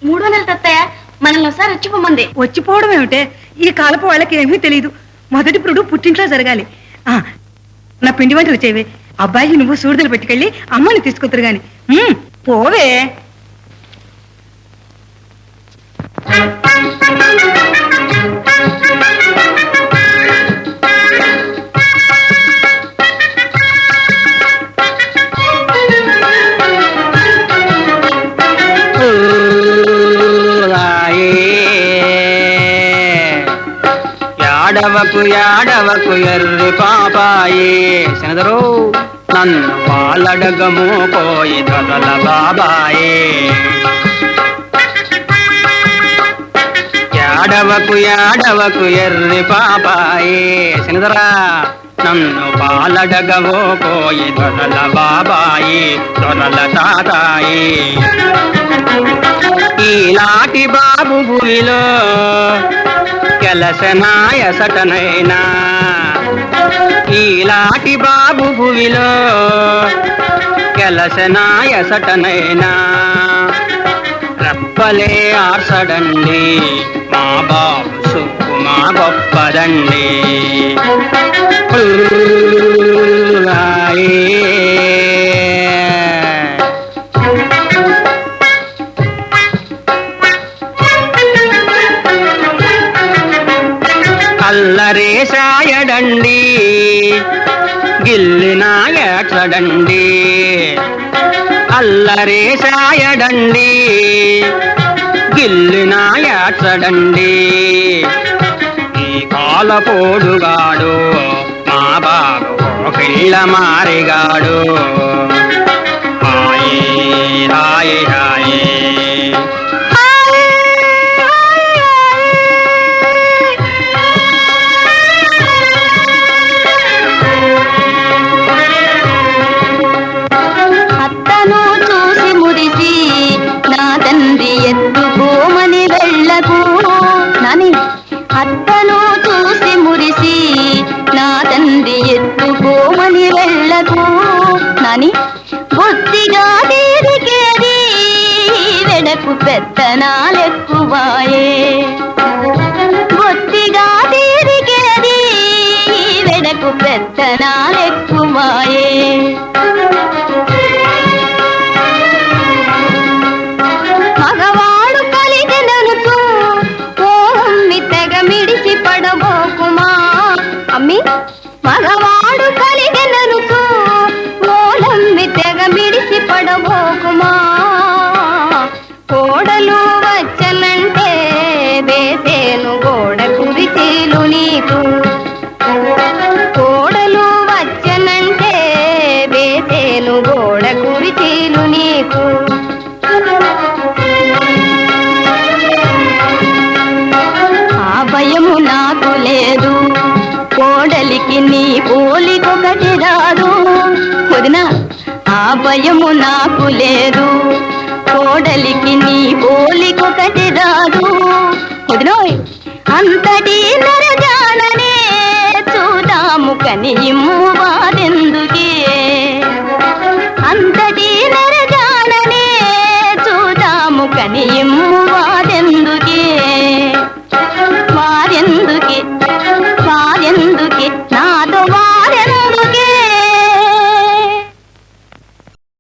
3వ నెల తత్తయ్య మనల్ని ఒకసారి వచ్చిపోమంది. వచ్చిపోవడం ఏమిటే, ఈ కాలపు వాళ్ళకి ఏమీ తెలియదు. మొదటి పురుడు పుట్టింట్లో జరగాలి. నా పిండి వంటలు చేవే. అబ్బాయి నువ్వు సూడిదలు పెట్టుకెళ్ళి అమ్మని తీసుకొద్దరు గాని. పోవే. యాడవకు యాడవకు ఎర్రి పాపాయే శనదరో నన్ను పాలడగము పోయి దొరల బాబాయే. యాడవకు యాడవకు ఎర్రి పాపాయే శనదరా నన్ను పాలడగవో పోయి దొరల బాబాయి దొరల తాతాయి. ఈనాటి బాబు భూమిలో కెలసనాయ సటనైనా, ఈలాటి బాబు భూమిలో కెలసనాయ సటనైనా. రప్పలే ఆర్సడండి మా బాబు సుక్కు మా గొప్పదండి. అల్లరేసాయడండి గిల్లినాయడండి. అల్లరేసాయడండి గిల్లినాయడండి. ఈ కాలపోడుగాడు మా బాబు పిల్ల మారిగాడు. హాయే హాయే హాయే అత్తను చూసి మురిసి నా తండ్రి ఎత్తుకోమని వెళ్ళకు నాని. బొత్తిగా తీరికేది వెడకు పెత్తనాలెక్కువాయే. బొత్తిగా తీరికేది వెడకు పెత్తనాలెక్కువాయే. మగవాడు కలిగిననుతూ ఓమ్మి తెగ మిడిచి పడబోకుమా అమ్మి. మగవాడు కలిగిననుతూ ఓలమ్మి తెగ మిడిచి పడబోకుమా. కోడలు వచ్చనంటే వేసేను గోడ కురిచీలు నీకు. కోడలు వచ్చనంటే వేసేను గోడ కురిచీలు నీకు. ఆ భయము నాకు లేదు, కోడలికి నీ పోలికొకటి రాదు. వదినా ఆ భయము నాకు లేదు, కోడలికి నీ పోలికొకటి రాదు. వదినోయ్ అంతటి నరజాననే చూడాము కని ఇమ్ము వాదెందుకే.